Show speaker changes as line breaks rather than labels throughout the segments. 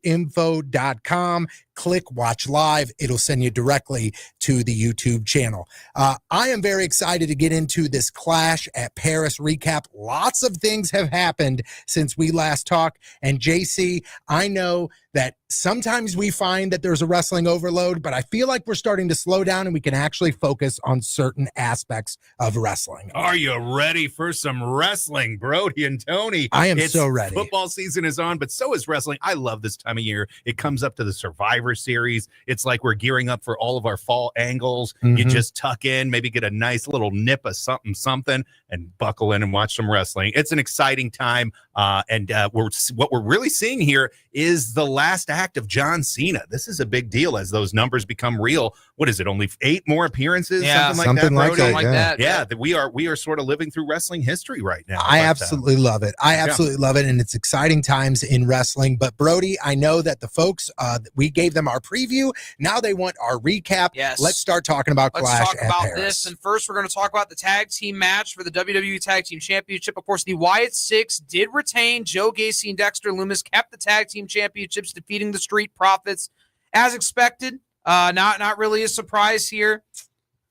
info.com. Click watch live. It'll send you directly to the YouTube channel. I am very excited to get into this Clash at Paris recap. Lots of things have happened since we last talked. And JC, I know that sometimes we find that there's a wrestling overload, but I feel like we're starting to slow down and we can actually focus on certain aspects of wrestling.
Are you ready for some wrestling, Brody and Tony?
I am so ready.
Football season is on, but so is wrestling. I love this time of year. It comes up to the Survivor Series. It's like we're gearing up for all of our fall angles. You just tuck in, maybe get a nice little nip of something, and buckle in and watch some wrestling. It's an exciting time, and what we're really seeing here is the last act of John Cena. This is a big deal as those numbers become real. What is it? Only 8 more appearances?
Yeah,
something like that.
Yeah, that we are sort of living through wrestling history right now.
I absolutely love it. I absolutely love it, and it's exciting times in wrestling. But Brody, I know that the folks, we gave them our preview. Now they want our recap.
Yes.
Let's start talking about Clash at Paris.
This. And first, we're going to talk about the tag team match for the WWE Tag Team Championship. Of course, the Wyatt Six did retain. Joe Gacy and Dexter Lumis kept the tag team championships, defeating the Street Profits as expected. Not really a surprise here.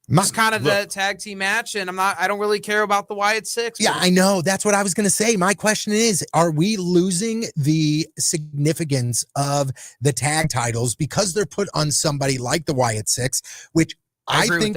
It's kind of the tag team match, and I don't really care about the Wyatt Six.
Yeah, I know. That's what I was going to say. My question is, are we losing the significance of the tag titles because they're put on somebody like the Wyatt Six, which I think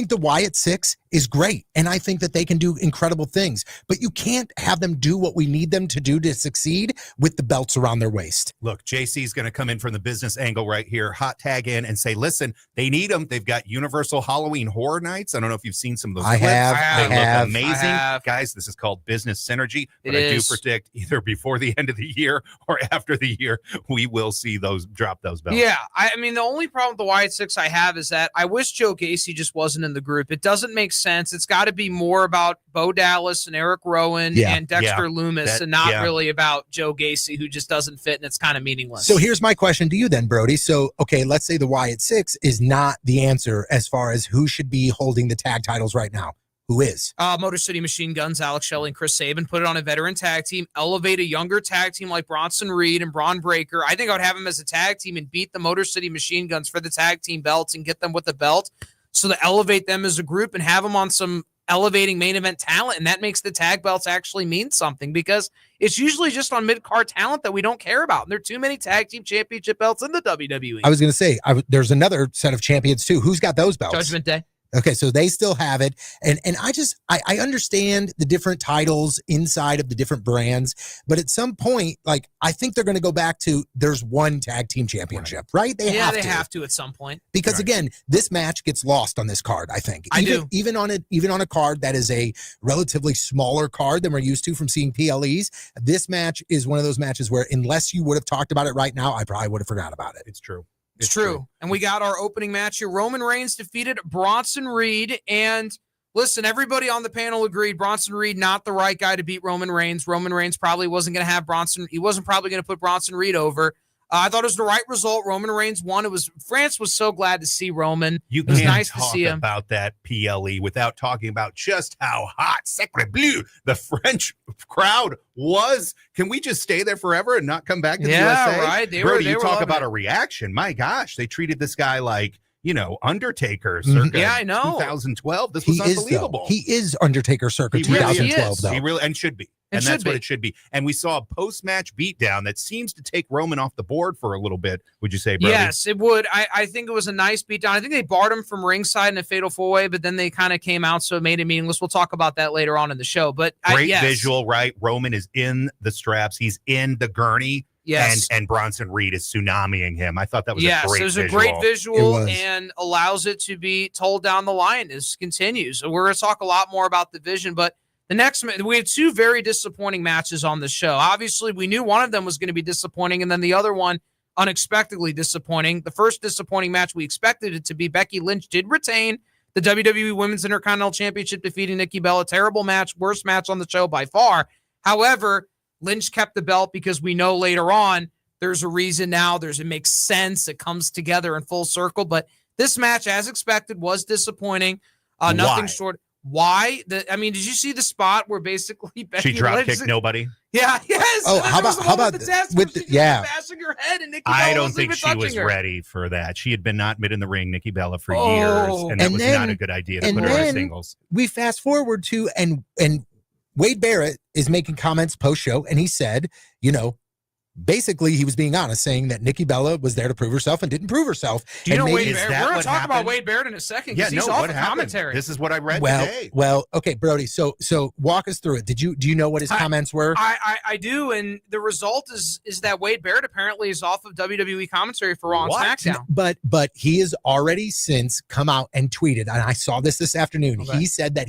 the Wyatt Six is great, and I think that they can do incredible things, but you can't have them do what we need them to do to succeed with the belts around their waist.
Look, JC's going to come in from the business angle right here, hot tag in and say, listen, they need them. They've got Universal Halloween Horror Nights. I don't know if you've seen some of those clips. They look amazing. Guys, this is called business synergy, but I do predict either before the end of the year or after the year, we will see those drop those belts.
Yeah, I mean, the only problem with the Wyatt Six I have is that I wish Joe Gacy just wasn't in the group. It doesn't make sense. It's got to be more about Bo Dallas and Eric Rowan and Dexter Lumis and not really about Joe Gacy, who just doesn't fit, and it's kind of meaningless.
So here's my question to you then, Brody. So, okay, let's say the Wyatt Six is not the answer as far as who should be holding the tag titles right now. Who is?
Motor City Machine Guns, Alex Shelley and Chris Sabin. Put it on a veteran tag team. Elevate a younger tag team like Bronson Reed and Braun Breaker. I think I would have them as a tag team and beat the Motor City Machine Guns for the tag team belts and get them with the belt. So to elevate them as a group and have them on some elevating main event talent, and that makes the tag belts actually mean something because it's usually just on mid-card talent that we don't care about. And there are too many tag team championship belts in the WWE.
I was going to say, there's another set of champions too. Who's got those belts?
Judgment Day.
Okay, so they still have it. And I understand the different titles inside of the different brands, but at some point, like, I think they're going to go back to there's one tag team championship, right? They have to
at some point.
Because again, this match gets lost on this card, I think. Even on a card that is a relatively smaller card than we're used to from seeing PLEs, this match is one of those matches where unless you would have talked about it right now, I probably would have forgot about it.
It's true.
It's true. And we got our opening match here. Roman Reigns defeated Bronson Reed. And listen, everybody on the panel agreed Bronson Reed not the right guy to beat Roman Reigns. Roman Reigns probably wasn't going to have he wasn't probably going to put Bronson Reed over. I thought it was the right result. Roman Reigns won. France was so glad to see Roman. It was nice to see him.
About that PLE without talking about just how hot, sacre bleu, the French crowd was. Can we just stay there forever and not come back to the USA?
Yeah, right.
Brody, you talk about a reaction. My gosh, they treated this guy like, Undertaker circa
I know.
2012. This was unbelievable.
He is Undertaker circa 2012, though.
He really, and should be. And that's what it should be. And we saw a post-match beatdown that seems to take Roman off the board for a little bit. Would you say, Brody?
Yes, it would. I think it was a nice beatdown. I think they barred him from ringside in a fatal four-way, but then they kind of came out, so it made it meaningless. We'll talk about that later on in the show. But
Great visual, right? Roman is in the straps. He's in the gurney. Yes. And Bronson Reed is tsunamiing him. I thought that was a great visual. Yes, it was a great visual
and allows it to be told down the line as it continues. So we're going to talk a lot more about the vision, but the next, we had 2 very disappointing matches on the show. Obviously, we knew one of them was going to be disappointing, and then the other one unexpectedly disappointing. The first disappointing match we expected it to be. Becky Lynch did retain the WWE Women's Intercontinental Championship, defeating Nikki Bella. Terrible match, worst match on the show by far. However, Lynch kept the belt because we know later on there's a reason now. It makes sense. It comes together in full circle. But this match, as expected, was disappointing. Nothing short. why. I mean, did you see the spot where basically Becky
She drop
Lynch,
kicked nobody.
Yeah, yes.
Oh, how about
the test
with
where
the,
she
yeah?
bashing her head and Nikki
I
Bella
don't
wasn't
think
even
she was
touching her.
ready for that. She had not been in the ring, Nikki Bella, for
Oh.
years, and that
And
was
then-
not a good idea to
and
put her in
then-
singles.
We fast forward to and Wade Barrett is making comments post show, and he said, basically he was being honest, saying that Nikki Bella was there to prove herself and didn't prove herself.
Do you know
And
Wade
maybe-
Barrett?
that
We're going
what
to talk about
happened?
Wade Barrett in a second
Yeah,
because
no,
he's off
what
the
happened?
commentary.
This is what I read today.
Well, okay, Brody. So walk us through it. Do you know what his comments were?
I do, and the result is that Wade Barrett apparently is off of WWE commentary for Raw and
What?
SmackDown.
But he has already since come out and tweeted, and I saw this afternoon.
Okay.
He said that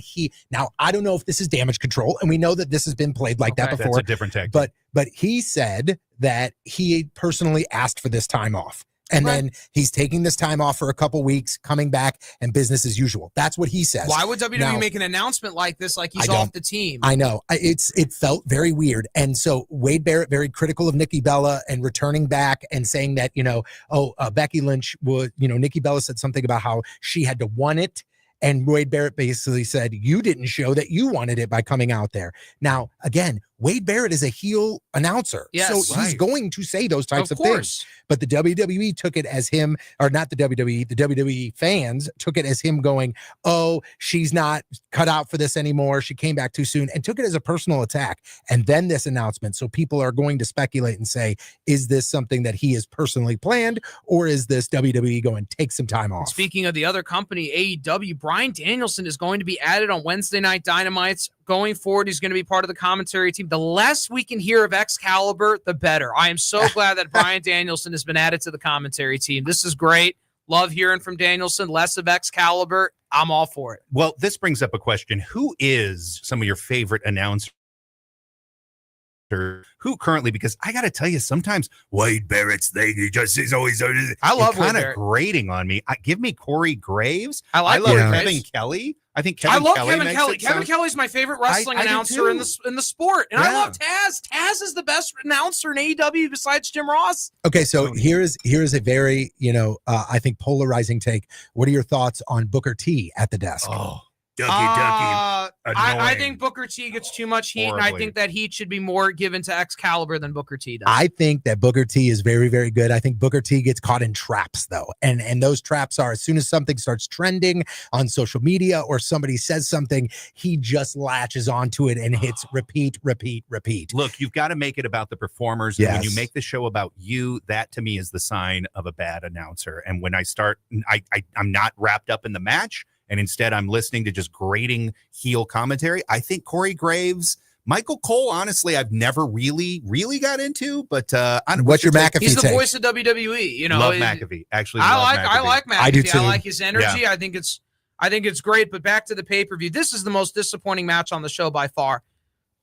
now I don't know if this is damage control, and we know that this has been played like that
Okay.
That's
before.
a different tactic.
But he said that he personally asked for this time off. And
Right.
then he's taking this time off for a couple weeks, coming back, and business as usual. That's what he says.
Why would WWE
Now-
make an announcement like this, like he's
I don't-
off the team?
I know. It felt very weird. And so Wade Barrett, very critical of Nikki Bella and returning back and saying that, Becky Lynch would, Nikki Bella said something about how she had to want it. And Wade Barrett basically said, you didn't show that you wanted it by coming out there. Now, again, Wade Barrett is a heel announcer.
Yes.
So he's
Right.
going to say those types of things.
course.
But the WWE took it as him, or not the WWE fans took it as him going, oh, she's not cut out for this anymore. She came back too soon, and took it as a personal attack. And then this announcement. So people are going to speculate and say, is this something that he has personally planned, or is this WWE going, take some time off?
Speaking of the other company, AEW, Bryan Danielson is going to be added on Wednesday Night Dynamites. Going forward, he's going to be part of the commentary team. The less we can hear of Excalibur, the better. I am so glad that Bryan Danielson has been added to the commentary team. This is great. Love hearing from Danielson. Less of Excalibur. I'm all for it.
Well, this brings up a question. Who is some of your favorite announcers? Who currently? Because I got to tell you, sometimes Wade Barrett's thing, he's always
I love Wade
kind of
Barrett.
grating on me. Give me Corey Graves.
I like
love
Kevin
Kevin
Graves.
Kelly. I think
I
Kevin
love
Kelly
Kevin
makes
Kelly.
it
Kevin
sound-
Kelly's my favorite wrestling
I do
announcer
too.
in the sport. And I
Yeah.
love Taz. Taz is the best announcer in AEW besides Jim Ross.
Okay, so
Tony.
here's a very, I think polarizing take. What are your thoughts on Booker T at the desk?
Oh,
I
Annoying.
think Booker T gets too much heat, and I
Horribly.
think that heat should be more given to Excalibur than Booker T does.
I think that Booker T is very, very good. I think Booker T gets caught in traps, though. And those traps are, as soon as something starts trending on social media or somebody says something, he just latches onto it and hits repeat.
Look, you've got to make it about the performers. And when you
Yes.
make the show about you, that to me is the sign of a bad announcer. And when I start, I'm not wrapped up in the match, and instead I'm listening to just grating heel commentary. I think Corey Graves, Michael Cole, honestly, I've never really got into, but
What's your McAfee
He's the
take?
voice of WWE. You know,
love
it-
McAfee. Actually,
I
love
like
McAfee.
McAfee.
I do too.
I like his energy. I think it's great. But back to the pay-per-view. This is the most disappointing match on the show by far.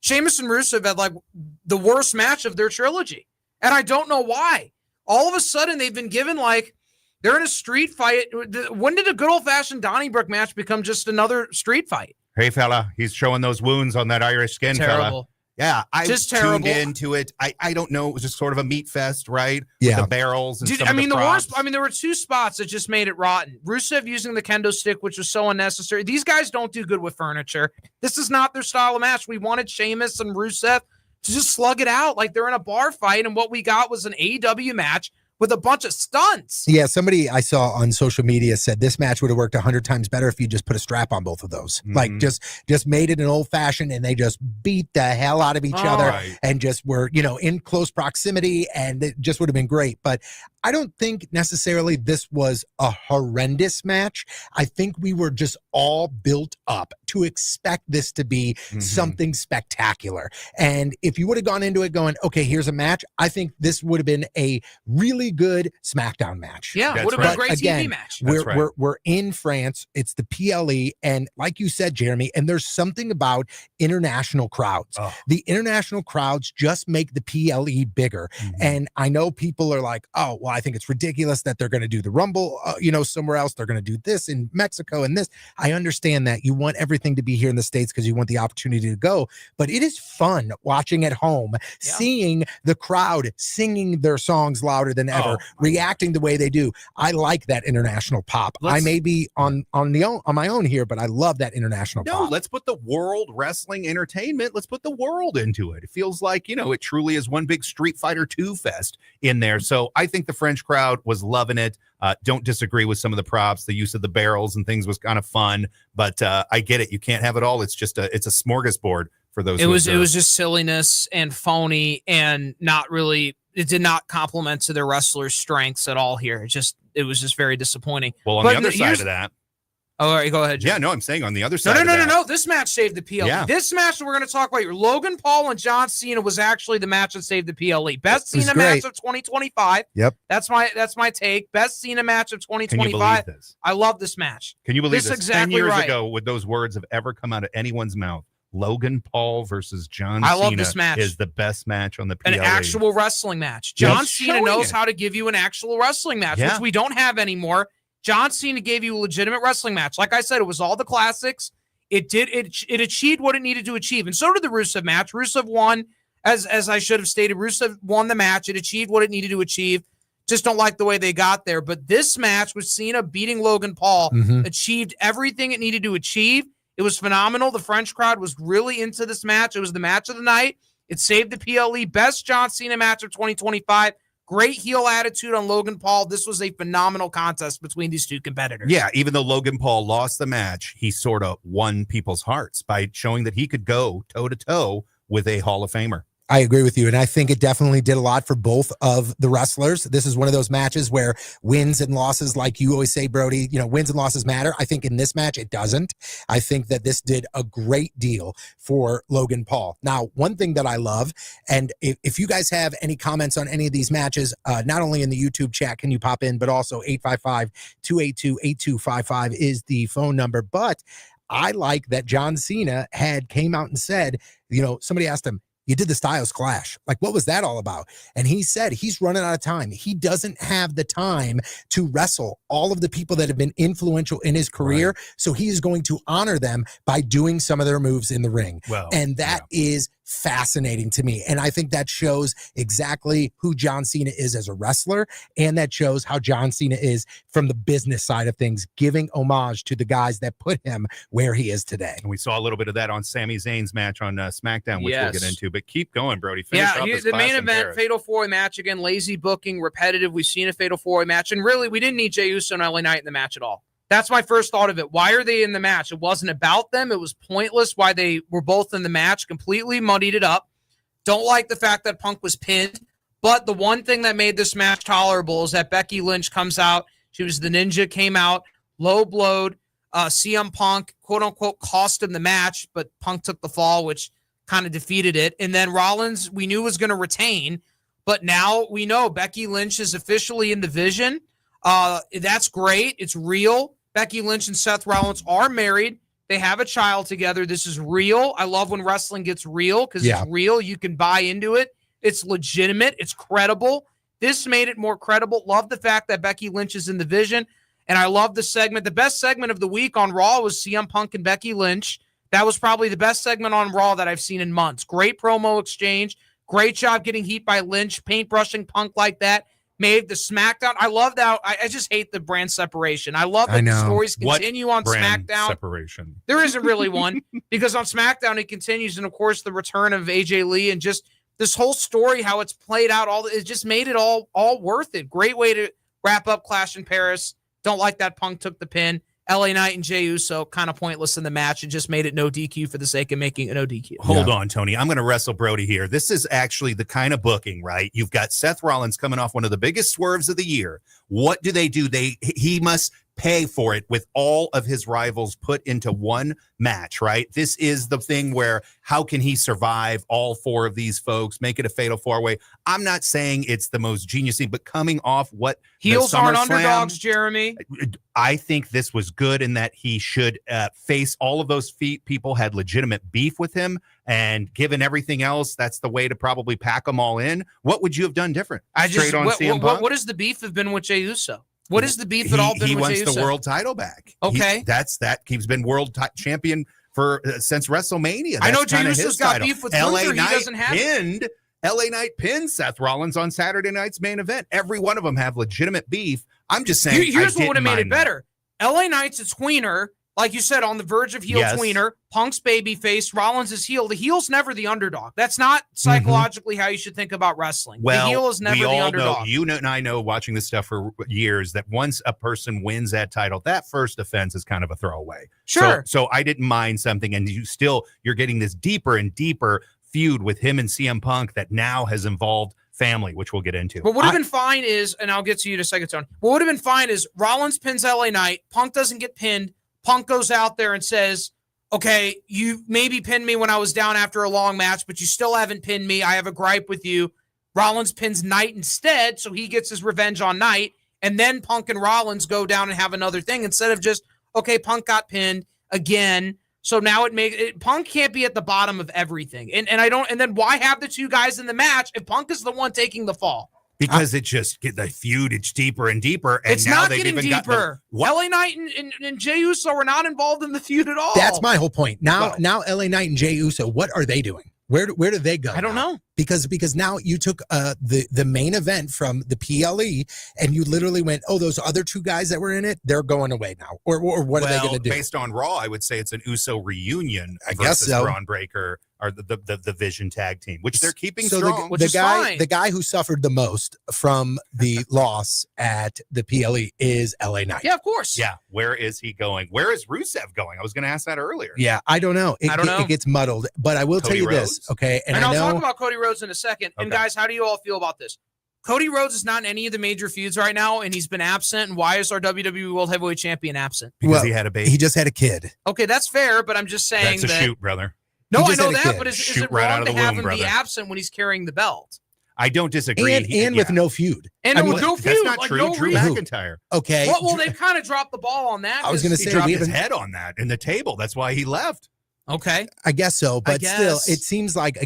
Sheamus and Rusev had like the worst match of their trilogy. And I don't know why. All of a sudden they've been given like they're in a street fight. When did a good old-fashioned Donnybrook match become just another street fight?
Hey, fella, he's showing those wounds on that Irish skin, fella.
Terrible.
Yeah, I
Just
tuned
terrible.
into it. I don't know. It was just sort of a meat fest, right?
Yeah.
With the barrels and
Dude,
some
I
of
mean, the
props.
worst. I mean, there were two spots that just made it rotten. Rusev using the kendo stick, which was so unnecessary. These guys don't do good with furniture. This is not their style of match. We wanted Sheamus and Rusev to just slug it out like they're in a bar fight, and what we got was an AEW match with a bunch of stunts.
Yeah, somebody I saw on social media said this match would have worked 100 times better if you just put a strap on both of those. Like
Mhm.
just made it an old fashioned, and they just beat the hell out of each
Oh.
other
Right.
and just were, in close proximity, and it just would have been great. But I don't think necessarily this was a horrendous match. I think we were just all built up to expect this to be
Mhm.
something spectacular. And if you would have gone into it going, okay, here's a match, I think this would have been a really good SmackDown match.
Yeah,
That's
would have been a
right.
great
Again,
TV match.
That's
We're,
right.
we're in France. It's the PLE. And like you said, Jeremy, and there's something about international crowds.
Oh.
The international crowds just make the PLE bigger.
Mhm.
And I know people are like, oh, well, I think it's ridiculous that they're going to do the Rumble, somewhere else. They're going to do this in Mexico and this. I understand that you want everything to be here in the States because you want the opportunity to go, but it is fun watching at home, seeing the crowd singing their songs louder than ever, reacting the way they do. I like that international pop. I may be on my own here, but I love that international pop.
Let's put the World Wrestling Entertainment. Let's put the world into it. It feels like, it truly is one big Street Fighter 2 fest in there. So I think the French crowd was loving it. Don't disagree with some of the props. The use of the barrels and things was kind of fun, but I get it. You can't have it all. It's just it's a smorgasbord for those. It was
just silliness and phony and not really. It did not complement to their wrestlers' strengths at all here. It was just very disappointing.
Well, on the other side of that.
Oh, all right, go ahead, Jim.
Yeah, no, I'm saying on the other side.
No. This match saved the PLE.
Yeah.
This match that we're going to talk about here, Logan Paul and John Cena, was actually the match that saved the PLE. Best Cena match of 2025.
Yep.
That's my take. Best Cena match of 2025.
Can you believe this?
I love this match.
Can you believe this?
Exactly
10 years
right.
ago, would those words have ever come out of anyone's mouth? Logan Paul versus John Cena.
I love this match.
Is the best match on the PLE.
An actual wrestling match. John Cena knows how to give you an actual wrestling match, which we don't have anymore. John Cena gave you a legitimate wrestling match. Like I said, it was all the classics. It achieved what it needed to achieve. And so did the Rusev match. Rusev won, as I should have stated. Rusev won the match. It achieved what it needed to achieve. Just don't like the way they got there. But this match with Cena beating Logan Paul achieved everything it needed to achieve. It was phenomenal. The French crowd was really into this match. It was the match of the night. It saved the PLE. Best John Cena match of 2025. Great heel attitude on Logan Paul. This was a phenomenal contest between these two competitors.
Yeah, even though Logan Paul lost the match, he sort of won people's hearts by showing that he could go toe-to-toe with a Hall of Famer.
I agree with you. And I think it definitely did a lot for both of the wrestlers. This is one of those matches where wins and losses, like you always say, Brody, wins and losses matter. I think in this match, it doesn't. I think that this did a great deal for Logan Paul. Now, one thing that I love, and if you guys have any comments on any of these matches, not only in the YouTube chat can you pop in, but also 855-282-8255 is the phone number. But I like that John Cena came out and said, somebody asked him, you did the Styles Clash. Like, what was that all about? And he said he's running out of time. He doesn't have the time to wrestle all of the people that have been influential in his career. Right. So he is going to honor them by doing some of their moves in the ring. Well, and that is fascinating to me. And I think that shows exactly who John Cena is as a wrestler. And that shows how John Cena is from the business side of things, giving homage to the guys that put him where he is today.
And we saw a little bit of that on Sami Zayn's match on SmackDown, which we'll get into. But keep going, Brody. Finish off this
the main event,
Paris.
Fatal 4-Way match. Again, lazy booking, repetitive. We've seen a Fatal 4-Way match. And really, we didn't need Jey Uso and LA Knight in the match at all. That's my first thought of it. Why are they in the match? It wasn't about them. It was pointless why they were both in the match. Completely muddied it up. Don't like the fact that Punk was pinned. But the one thing that made this match tolerable is that Becky Lynch comes out. She was the ninja, came out, low-blowed. CM Punk, quote-unquote, cost him the match, but Punk took the fall, which kind of defeated it. And then Rollins, we knew was going to retain. But now we know Becky Lynch is officially in the Vision. That's great. It's real. Becky Lynch and Seth Rollins are married. They have a child together. This is real. I love when wrestling gets real because it's real. You can buy into it. It's legitimate. It's credible. This made it more credible. Love the fact that Becky Lynch is in the Vision. And I love the segment. The best segment of the week on Raw was CM Punk and Becky Lynch. That was probably the best segment on Raw that I've seen in months. Great promo exchange. Great job getting heat by Lynch, paintbrushing Punk like that. Made the SmackDown. I love that. I just hate the brand separation. I love that the stories continue on SmackDown.
Separation.
There isn't really one because on SmackDown it continues, and of course the return of AJ Lee and just this whole story, how it's played out. It just made it all worth it. Great way to wrap up Clash in Paris. Don't like that Punk took the pin. LA Knight and Jey Uso kind of pointless in the match and just made it no DQ for the sake of making it no DQ.
Hold on, Tony. I'm going to wrestle Brody here. This is actually the kind of booking, right? You've got Seth Rollins coming off one of the biggest swerves of the year. What do? He must pay for it with all of his rivals put into one match, right? This is the thing where how can he survive all four of these folks, make it a fatal four-way? I'm not saying it's the most genius thing, but coming off what
heels aren't
SummerSlam,
underdogs, Jeremy.
I think this was good in that he should face all of those people had legitimate beef with him, and given everything else, that's the way to probably pack them all in. What would you have done different?
What has the beef have been with Jey Uso? What is the beef at all been with Jey Uso?
He wants the world title back.
Okay.
He's been world champion for since WrestleMania. That's
I know Jey Uso's got
title.
beef with
LA
Gunther.
Knight
He doesn't have it.
LA Knight pinned Seth Rollins on Saturday night's main event. Every one of them have legitimate beef. I'm just saying.
Here's what would have made it better. LA Knight's a tweener, like you said, on the verge of heel tweener. Punk's babyface, Rollins is heel. The heel's never the underdog. That's not psychologically how you should think about wrestling.
Well,
the heel is never the underdog.
You know, and I know watching this stuff for years that once a person wins that title, that first offense is kind of a throwaway.
Sure.
So I didn't mind something, and you're getting this deeper and deeper feud with him and CM Punk that now has involved family, which we'll get into.
What would have been fine is, and I'll get to you in a second, Tony. What would have been fine is Rollins pins LA Knight. Punk doesn't get pinned. Punk goes out there and says, okay, you maybe pinned me when I was down after a long match, but you still haven't pinned me. I have a gripe with you. Rollins pins Knight instead, so he gets his revenge on Knight. And then Punk and Rollins go down and have another thing instead of just, okay, Punk got pinned again. So now Punk can't be at the bottom of everything. And then why have the two guys in the match if Punk is the one taking the fall?
Because it just the feud, it's deeper and deeper. And
it's
now
not
they've
getting
even
deeper. LA Knight and Jey Uso are not involved in the feud at all.
That's my whole point. Now LA Knight and Jey Uso, what are they doing? Where do they go?
I don't know.
Because now you took the main event from the PLE and you literally went, oh, those other two guys that were in it, they're going away now. Or what are they going to do?
Based on Raw, I would say it's an Uso reunion.
I guess so.
Braun Breaker or the Vision tag team, which they're keeping
so
strong.
The guy who suffered the most from the loss at the PLE is LA Knight.
Yeah, of course.
Yeah. Where is he going? Where is Rusev going? I was going to ask that earlier.
Yeah, I don't know. It gets muddled, but I will tell you this, okay?
And I'll talk about Cody Rhodes in a second. Okay. And guys, how do you all feel about this? Cody Rhodes is not in any of the major feuds right now, and he's been absent. And why is our WWE World Heavyweight Champion absent?
Because he had a baby.
He just had a kid.
Okay, that's fair, but I'm just saying
that's a shoot, brother.
No, I know that, but is it
right
wrong
out of
to
the
have
womb,
him be absent when he's carrying the belt?
I don't disagree.
And with no feud.
And with no feud.
That's not true.
No
Drew McIntyre.
Okay.
Well, they've kind of dropped the ball on that.
I was going to say,
he dropped his head on that in the table. That's why he left.
Okay.
I guess so. But still, it seems like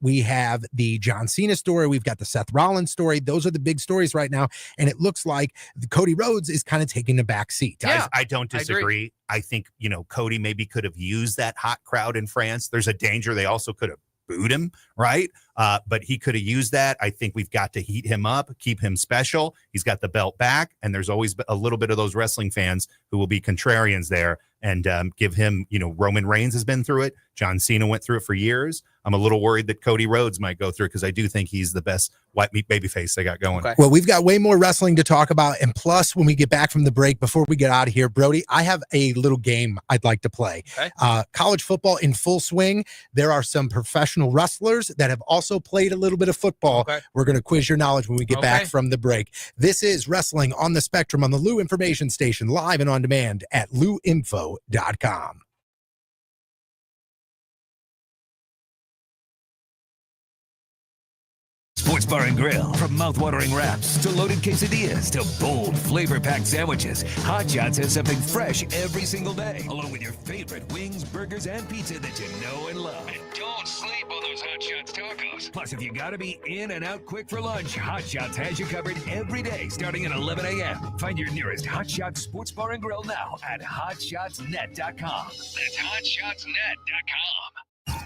we have the John Cena story. We've got the Seth Rollins story. Those are the big stories right now. And it looks like Cody Rhodes is kind of taking the back seat.
Guys, I don't disagree. I think, Cody maybe could have used that hot crowd in France. There's a danger they also could have booed him, right? But he could have used that. I think we've got to heat him up, keep him special. He's got the belt back, and there's always a little bit of those wrestling fans who will be contrarians there and give him, Roman Reigns has been through it. John Cena went through it for years. I'm a little worried that Cody Rhodes might go through it because I do think he's the best white meat babyface they got going.
Okay.
Well, we've got way more wrestling to talk about. And plus, when we get back from the break, before we get out of here, Brody, I have a little game I'd like to play.
Okay.
College football in full swing. There are some professional wrestlers that have also played a little bit of football.
Okay.
We're going to quiz your knowledge when we get back from the break. This is Wrestling on the Spectrum on the Lou Information Station, live and on demand at louinfo.com.
Sports Bar and Grill. From mouth-watering wraps to loaded quesadillas to bold, flavor-packed sandwiches, Hot Shots has something fresh every single day, along with your favorite wings, burgers, and pizza that you know and love. And don't sleep on those Hot Shots tacos. Plus, if you gotta be in and out quick for lunch, Hot Shots has you covered every day starting at 11 a.m. Find your nearest Hot Shots Sports Bar and Grill now at hotshotsnet.com. That's hotshotsnet.com.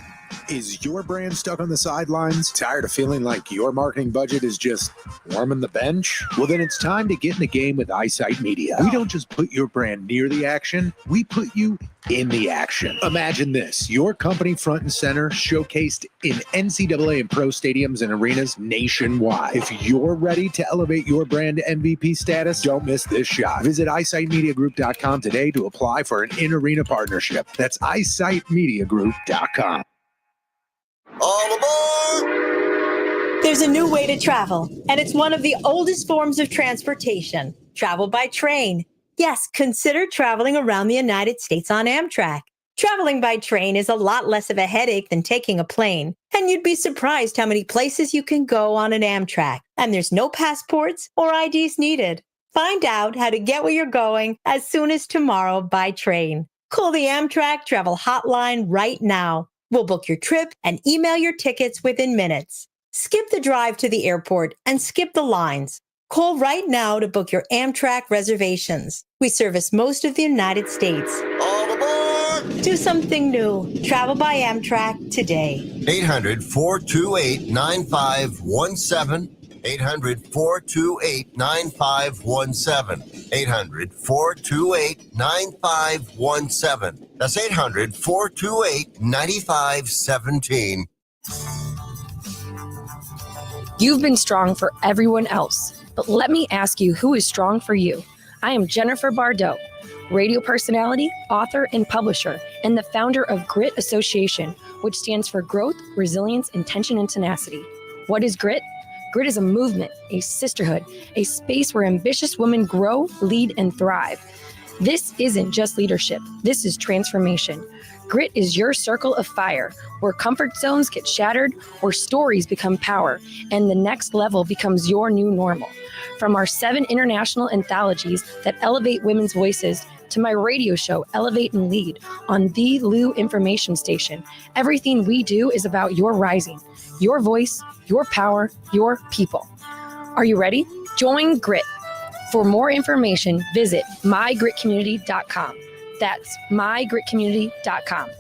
Is your brand stuck on the sidelines? Tired of feeling like your marketing budget is just warming the bench? Well, then it's time to get in the game with Eyesight Media. We don't just put your brand near the action, we put you in the action. Imagine this, your company front and center, showcased in NCAA and pro stadiums and arenas nationwide. If you're ready to elevate your brand to MVP status, don't miss this shot. Visit eyesightmediagroup.com today to apply for an in-arena partnership. That's eyesightmediagroup.com.
All aboard!
There's a new way to travel, and it's one of the oldest forms of transportation. Travel by train. Yes, consider traveling around the United States on Amtrak. Traveling by train is a lot less of a headache than taking a plane, and you'd be surprised how many places you can go on an Amtrak, and there's no passports or IDs needed. Find out how to get where you're going as soon as tomorrow by train. Call the Amtrak Travel Hotline right now. We'll book your trip and email your tickets within minutes. Skip the drive to the airport and skip the lines. Call right now to book your Amtrak reservations. We service most of the United States.
All aboard!
Do something new. Travel by Amtrak today.
800-428-9517. 800-428-9517. 800-428-9517. That's 800-428-9517.
You've been strong for everyone else, but let me ask you, who is strong for you? I am Jennifer Bardot, radio personality, author, and publisher, and the founder of Grit Association, which stands for Growth, Resilience, Intention, and Tenacity. What is Grit? Grit is a movement, a sisterhood, a space where ambitious women grow, lead, and thrive. This isn't just leadership. This is transformation. Grit is your circle of fire, where comfort zones get shattered, where stories become power, and the next level becomes your new normal. From our 7 international anthologies that elevate women's voices to my radio show, Elevate and Lead, on the Lou Information Station, everything we do is about your rising, your voice, your power, your people. Are you ready? Join Grit. For more information, visit mygritcommunity.com. That's mygritcommunity.com.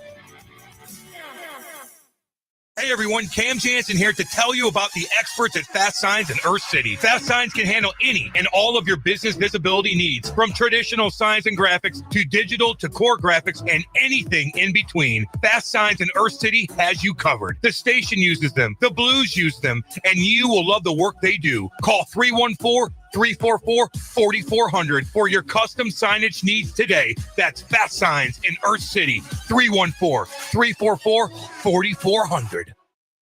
Hey everyone, Cam Jansen here to tell you about the experts at Fast Signs in Earth City. Fast Signs can handle any and all of your business visibility needs, from traditional signs and graphics to digital to core graphics and anything in between. Fast Signs in Earth City has you covered. The station uses them, the Blues use them, and you will love the work they do. Call 314-344-4400 for your custom signage needs today. That's Fast Signs in Earth City, 314-344-4400.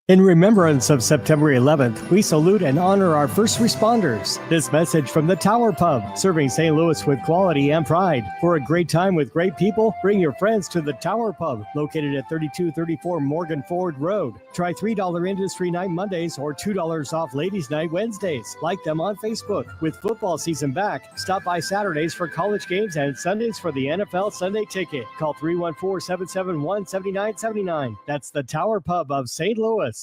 In remembrance of September 11th, we salute and honor our first responders. This message from the Tower Pub, serving St. Louis with quality and pride. For a great time with great people, bring your friends to the Tower Pub, located at 3234 Morgan Ford Road. Try $3 Industry Night Mondays or $2 off Ladies Night Wednesdays. Like them on Facebook. With football season back, stop by Saturdays for college games and Sundays for the NFL Sunday Ticket. Call 314-771-7979. That's the Tower Pub of St. Louis.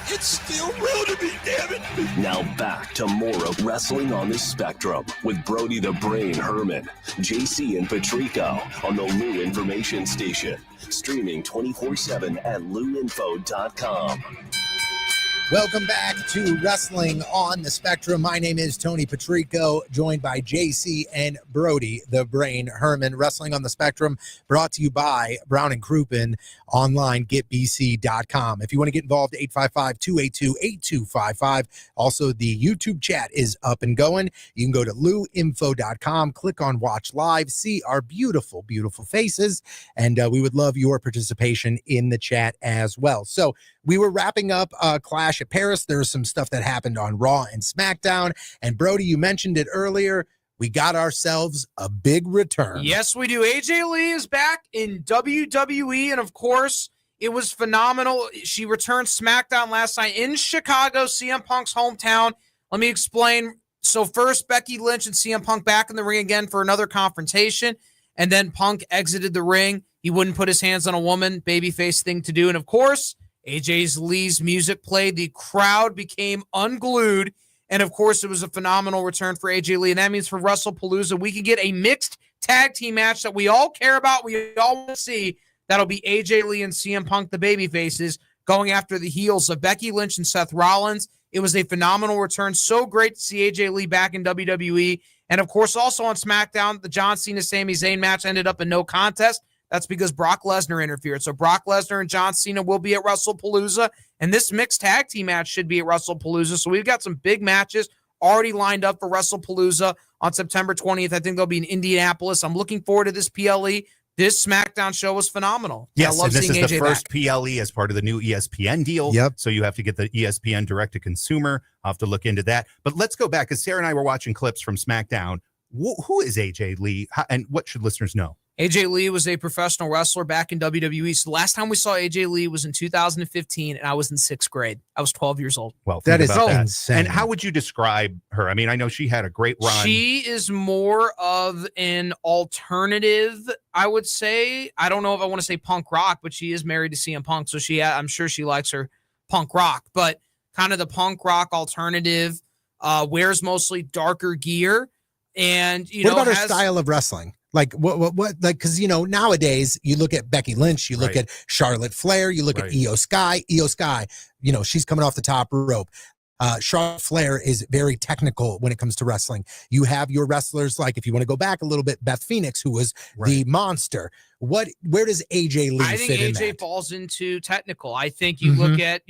It's still real to me, damn it! Now back to more of Wrestling on the Spectrum with Brody the Brain Herman, JC and Patrico on the Lou Information Station. Streaming 24/7 at louinfo.com.
Welcome back to Wrestling on the Spectrum. My name is Tony Patrico, joined by JC and Brody, the Brain Herman. Wrestling on the Spectrum, brought to you by Brown and Crouppen, online, getbc.com. If you want to get involved, 855-282-8255. Also, the YouTube chat is up and going. You can go to louinfo.com, click on Watch Live, see our beautiful, beautiful faces, and we would love your participation in the chat as well. So, we were wrapping up Clash at Paris. There was some stuff that happened on Raw and SmackDown. And Brody, you mentioned it earlier. We got ourselves a big return.
Yes, we do. AJ Lee is back in WWE. And of course, it was phenomenal. She returned SmackDown last night in Chicago, CM Punk's hometown. Let me explain. So first, Becky Lynch and CM Punk back in the ring again for another confrontation. And then Punk exited the ring. He wouldn't put his hands on a woman. Babyface thing to do. And of course, AJ Lee's music played. The crowd became unglued. And, of course, it was a phenomenal return for AJ Lee. And that means for WrestlePalooza, we can get a mixed tag team match that we all care about, we all want to see. That'll be AJ Lee and CM Punk, the babyfaces, going after the heels of Becky Lynch and Seth Rollins. It was a phenomenal return. So great to see AJ Lee back in WWE. And, of course, also on SmackDown, the John Cena-Sami Zayn match ended up in no contest. That's because Brock Lesnar interfered. So Brock Lesnar and John Cena will be at WrestlePalooza, and this mixed tag team match should be at WrestlePalooza. So we've got some big matches already lined up for WrestlePalooza on September 20th. I think they'll be in Indianapolis. I'm looking forward to this PLE. This SmackDown show was phenomenal.
Yes,
I love
and this
seeing
is the
AJ
first
back.
PLE as part of the new ESPN deal.
Yep.
So you have to get the ESPN direct-to-consumer. I'll have to look into that. But let's go back, because Sarah and I were watching clips from SmackDown. Who is AJ Lee, and what should listeners know?
AJ Lee was a professional wrestler back in WWE. So the last time we saw AJ Lee was in 2015, and I was in 6th grade. I was 12 years old.
Well,
that is
about
insane.
And how would you describe her? I mean, I know she had a great run.
She is more of an alternative, I would say. I don't know if I want to say punk rock, but she is married to CM Punk, so I'm sure she likes her punk rock. But kind of the punk rock alternative, wears mostly darker gear. And,
what about her style of wrestling? Like what, like, cause nowadays you look at Becky Lynch, you look at Charlotte Flair, you look at Io Sky, she's coming off the top rope. Charlotte Flair is very technical when it comes to wrestling. You have your wrestlers, like if you want to go back a little bit, Beth Phoenix, who was the monster. Where does AJ Lee
I think
fit in
AJ
that?
falls into technical. I think you look at,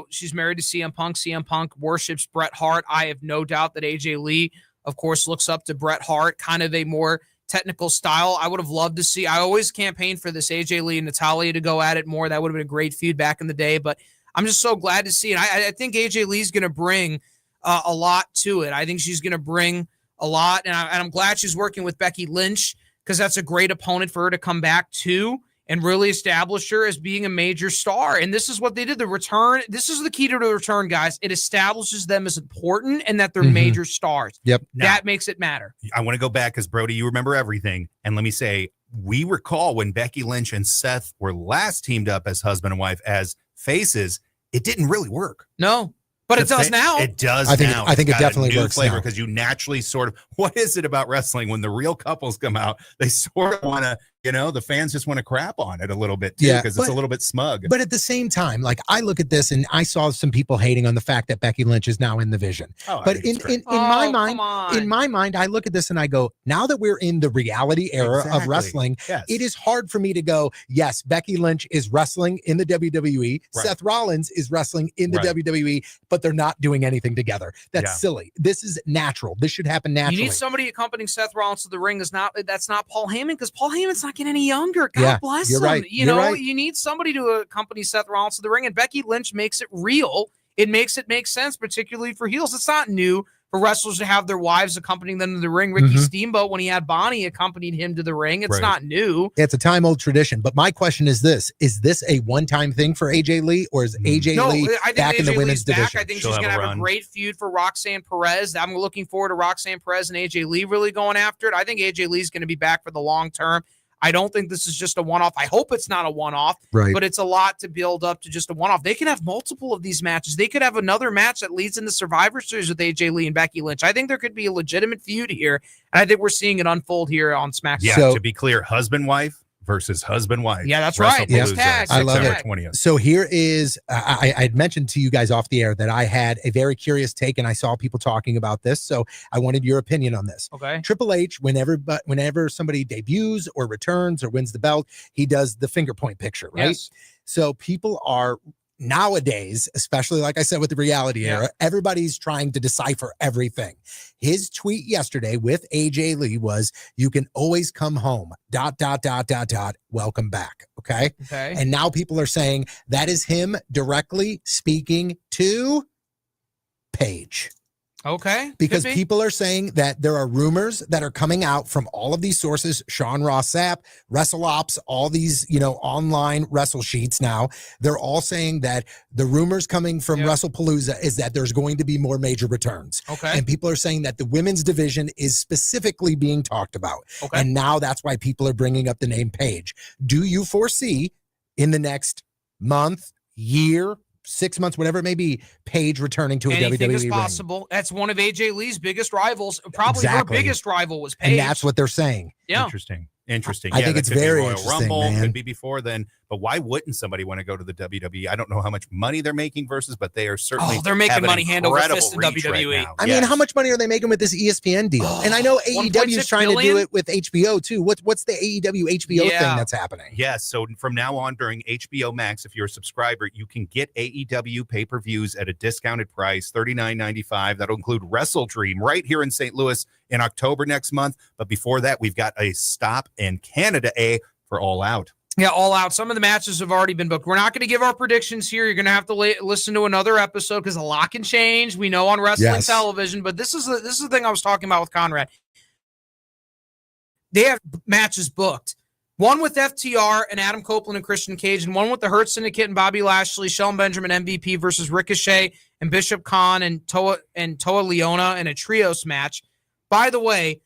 she's married to CM Punk. CM Punk worships Bret Hart. I have no doubt that AJ Lee, of course, looks up to Bret Hart, kind of a more technical style. I would have loved to see. I always campaigned for this AJ Lee and Natalya to go at it more. That would have been a great feud back in the day, but I'm just so glad to see it. I think AJ Lee's going to bring a lot to it. I think she's going to bring a lot, and I'm glad she's working with Becky Lynch because that's a great opponent for her to come back to and really establish her as being a major star. And this is what they did. The return, this is the key to the return, guys. It establishes them as important and that they're major stars.
Yep.
That makes it matter.
I want to go back because, Brody, you remember everything. And let me say, we recall when Becky Lynch and Seth were last teamed up as husband and wife as faces, it didn't really work.
No. But it does now.
It does now.
I think it definitely works
flavor
now.
because you naturally sort of, what is it about wrestling when the real couples come out? They sort of want to, the fans just want to crap on it a little bit too because it's a little bit smug.
But at the same time, like I look at this and I saw some people hating on the fact that Becky Lynch is now in the Vision. But in my mind, I look at this and I go, now that we're in the reality era of wrestling, it is hard for me to go, yes, Becky Lynch is wrestling in the WWE. Seth Rollins is wrestling in the WWE, but they're not doing anything together. That's silly. This is natural. This should happen naturally.
You need somebody accompanying Seth Rollins to the ring. That's not Paul Heyman because Paul Heyman's not getting any younger. God bless him.
Right.
You need somebody to accompany Seth Rollins to the ring, and Becky Lynch makes it real. It makes it make sense, particularly for heels. It's not new for wrestlers to have their wives accompanying them to the ring. Ricky Steamboat, when he had Bonnie, accompanied him to the ring. It's not new.
It's a time-old tradition. But my question is this: is this a one-time thing for AJ Lee, or is AJ Lee back in the women's division?
I think she's going to have a great feud for Roxanne Perez. I'm looking forward to Roxanne Perez and AJ Lee really going after it. I think AJ Lee's going to be back for the long term. I don't think this is just a one-off. I hope it's not a one-off, but it's a lot to build up to just a one-off. They could have multiple of these matches. They could have another match that leads into Survivor Series with AJ Lee and Becky Lynch. I think there could be a legitimate feud here, and I think we're seeing it unfold here on SmackDown.
Yeah, so, to be clear, husband-wife versus husband-wife.
Yeah, that's right.
I love it. 20th. So here is, I had mentioned to you guys off the air that I had a very curious take, and I saw people talking about this, so I wanted your opinion on this.
Okay.
Triple H, whenever somebody debuts or returns or wins the belt, he does the finger point picture, right?
Yes.
So people are nowadays, especially like I said with the reality era, everybody's trying to decipher everything. His tweet yesterday with AJ Lee was, "You can always come home, ... welcome back." Okay. And now people are saying that is him directly speaking to Paige.
Okay.
Because people are saying that there are rumors that are coming out from all of these sources, Sean Ross Sapp, WrestleOps, all these, online wrestle sheets now. They're all saying that the rumors coming from WrestlePalooza is that there's going to be more major returns.
Okay.
And people are saying that the women's division is specifically being talked about.
Okay.
And now that's why people are bringing up the name Paige. Do you foresee in the next month, year, 6 months, whatever it may be, Paige returning to a WWE
Anything is
ring?
possible. That's one of AJ Lee's biggest rivals. Probably her biggest rival was Paige.
And that's what they're saying.
Yeah.
Interesting.
I think it's very
Royal
interesting,
Rumble,
man.
Could be before then, but why wouldn't somebody want to go to the WWE? I don't know how much money they're making versus, but they are certainly
they're making money hand over
incredible
fist in
reach
WWE.
right now.
I mean, how much money are they making with this ESPN deal? And I know AEW is trying to do it with HBO too. What's the AEW HBO thing that's happening?
Yes, so from now on during HBO Max, if you're a subscriber, you can get AEW pay-per-views at a discounted price, $39.95. That'll include Wrestle Dream right here in St. Louis in October next month. But before that, we've got a stop in Canada for All Out.
Yeah, All Out. Some of the matches have already been booked. We're not going to give our predictions here. You're going to have to listen to another episode because a lot can change. We know on wrestling television, but this is the thing I was talking about with Conrad. they have matches booked. One with FTR and Adam Copeland and Christian Cage, and one with the Hurt Syndicate and Bobby Lashley, Shelton Benjamin, MVP versus Ricochet and Bishop Khan and Toa Leona in a trios match. By the way,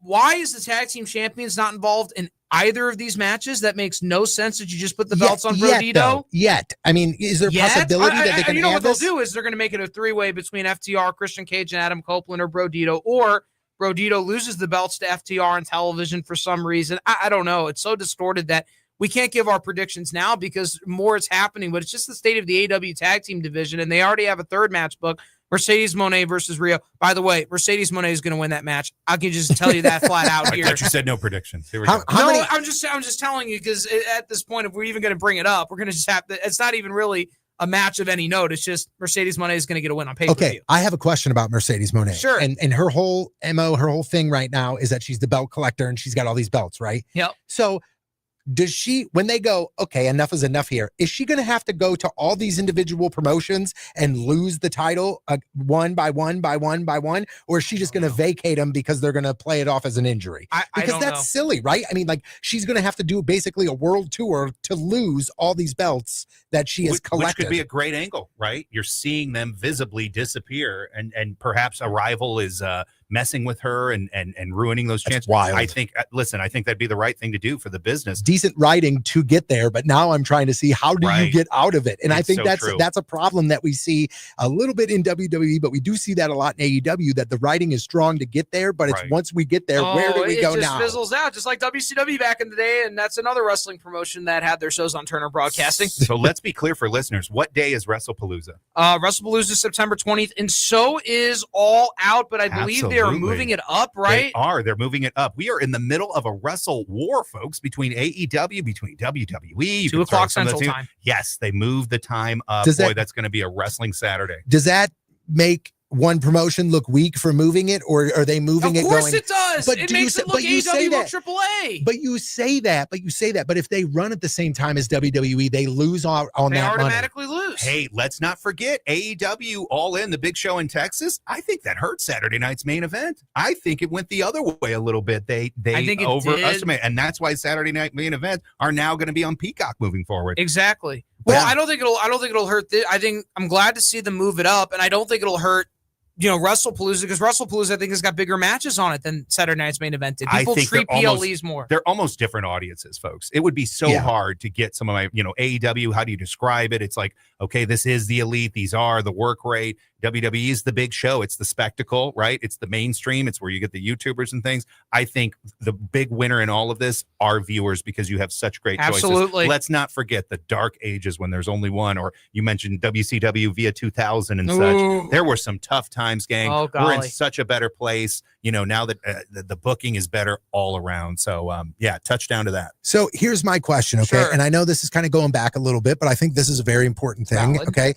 why is the tag team champions not involved in either of these matches? That makes no sense that you just put the belts on Brodito.
Yet. I mean, is there a possibility that they can
you know
add
what
this?
they'll do is they're going to make it a three-way between FTR, Christian Cage, and Adam Copeland or Brodito, or Brodito loses the belts to FTR on television for some reason. I don't know. It's so distorted that we can't give our predictions now because more is happening, but it's just the state of the AEW tag team division, and they already have a third match book. Mercedes Moné versus Rio. By the way, Mercedes Moné is going to win that match. I can just tell you that flat out here.
I thought you said no predictions. Here we
How
go.
many-
I'm just telling you because at this point, if we're even going to bring it up, we're going to just have to. It's not even really a match of any note. It's just Mercedes Moné is going to get a win on pay-per-view.
Okay, I have a question about Mercedes Moné.
Sure.
And her whole MO, her whole thing right now is that she's the belt collector and she's got all these belts, right?
Yep.
So does she, when they go, okay, enough is enough here, is she going to have to go to all these individual promotions and lose the title one by one by one by one? Or is she just going to vacate them because they're going to play it off as an injury? Because that's silly, right? I mean, like, she's going to have to do basically a world tour to lose all these belts that she has collected.
Which could be a great angle, right? You're seeing them visibly disappear, and perhaps a rival is messing with her and ruining those chances.
Wild.
I think, listen, I think that'd be the right thing to do for the business.
Decent writing to get there, but now I'm trying to see how do you get out of it? And I think
so
that's
true.
that's a problem that we see a little bit in WWE, but we do see that a lot in AEW, that the writing is strong to get there, but it's once we get there, where do we go
it just
now?
fizzles out, just like WCW back in the day, and that's another wrestling promotion that had their shows on Turner Broadcasting.
So let's be clear for listeners. What day is WrestlePalooza?
WrestlePalooza is September 20th, and so is All Out, but I believe they are
Absolutely.
moving it up, right?
They're moving it up. We are in the middle of a wrestle war, folks, between AEW, between WWE.
2 o'clock Central Time.
Yes, they moved the time up.
Does
that's going to be a wrestling Saturday.
Does that make one promotion look weak for moving it, or are they moving it?
Of course
going,
it does.
But
It makes it look AEW look AAA.
But you say that. But if they run at the same time as WWE, they lose on
They
that money.
automatically lose.
Hey, let's not forget AEW All In, the big show in Texas. I think that hurt Saturday night's main event. I think it went the other way a little bit. They
I think it
overestimate, and that's why Saturday night main events are now going to be on Peacock moving forward.
Exactly. Well, I don't think it'll hurt. I'm glad to see them move it up, and I don't think it'll hurt. WrestlePalooza, because WrestlePalooza, I think, has got bigger matches on it than Saturday night's main event did. People treat PLEs more.
They're almost different audiences, folks. It would be so hard to get some of my, AEW. How do you describe it? It's like, okay, this is the elite. These are the work rate. WWE is the big show. It's the spectacle, right? It's the mainstream. It's where you get the YouTubers and things. I think the big winner in all of this are viewers, because you have such great
Absolutely.
choices. Let's not forget the dark ages when there's only one, or you mentioned WCW via 2000 and such. There were some tough times, gang.
Oh,
we're in
golly.
such a better place, now that the booking is better all around. So, touchdown to that.
So here's my question, okay?
Sure.
And I know this is kind of going back a little bit, but I think this is a very important thing,
Valid.
okay?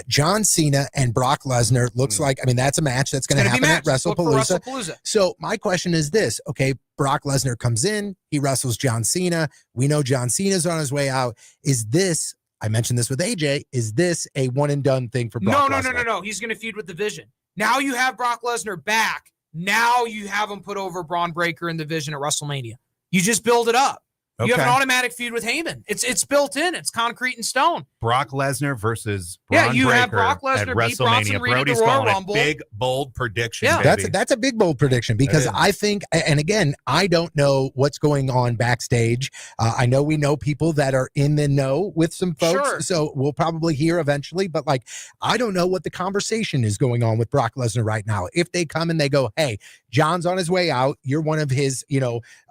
John Cena and Brock Lesnar looks like, that's a match that's going to happen at WrestlePalooza.
WrestlePalooza.
So my question is this, okay? Brock Lesnar comes in, he wrestles John Cena. We know John Cena's on his way out. Is this, I mentioned this with AJ, is this a one and done thing for Brock Lesnar?
No. He's going to feud with the Vision. Now you have Brock Lesnar back. Now you have him put over Braun Breaker in the Vision at WrestleMania. You just build it up. You have an automatic feud with Heyman. It's built in. It's concrete and stone.
Brock Lesnar versus Braun
you
Breaker
have Brock
at
Lesnar beat Bronson
WrestleMania.
Reed at
Brody's
the Royal
calling
Rumble.
it big, bold prediction.
Yeah.
baby.
That's a big, bold prediction, because I think, and again, I don't know what's going on backstage. I know we know people that are in the know with some folks,
Sure.
so we'll probably hear eventually, but I don't know what the conversation is going on with Brock Lesnar right now. If they come and they go, hey, John's on his way out, you're one of his,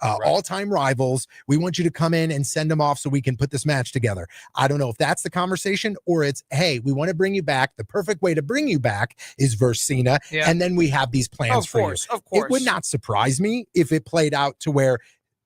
all-time rivals. We want you to come in and send him off so we can put this match together. I don't know if that's the conversation, or it's, hey, we want to bring you back. The perfect way to bring you back is versus Cena.
Yeah.
And then we have these plans for you.
Of course.
It would not surprise me if it played out to where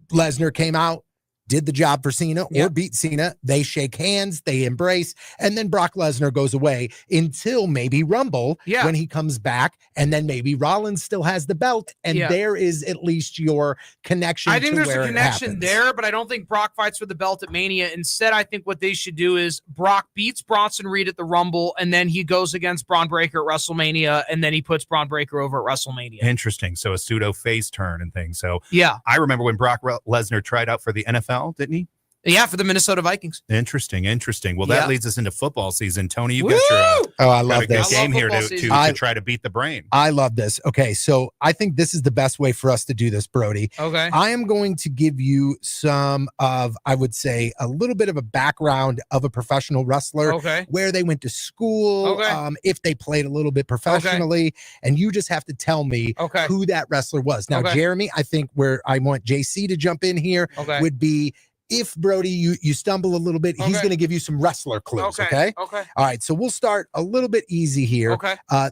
Lesnar came out, did the job for Cena or beat Cena. They shake hands, they embrace, and then Brock Lesnar goes away until maybe Rumble when he comes back, and then maybe Rollins still has the belt, and there is at least your connection.
I think
to
there's
where
a connection there, but I don't think Brock fights for the belt at Mania. Instead, I think what they should do is Brock beats Bronson Reed at the Rumble, and then he goes against Braun Breaker at WrestleMania, and then he puts Braun Breaker over at WrestleMania.
Interesting. So a pseudo face turn and things. So
I
remember when Brock Lesnar tried out for the NFL. Didn't he?
Yeah, for the Minnesota Vikings.
Interesting. Well, that leads us into football season. Tony, you got
I love this
game here to try to beat the brain.
I love this. Okay, so I think this is the best way for us to do this, Brody.
Okay.
I am going to give you some of, I would say, a little bit of a background of a professional wrestler, where they went to school, if they played a little bit professionally, and you just have to tell me who that wrestler was. Now, Jeremy, I think where I want JC to jump in here would be, if Brody, you stumble a little bit, he's going to give you some wrestler clues. Okay. All right. So we'll start a little bit easy here.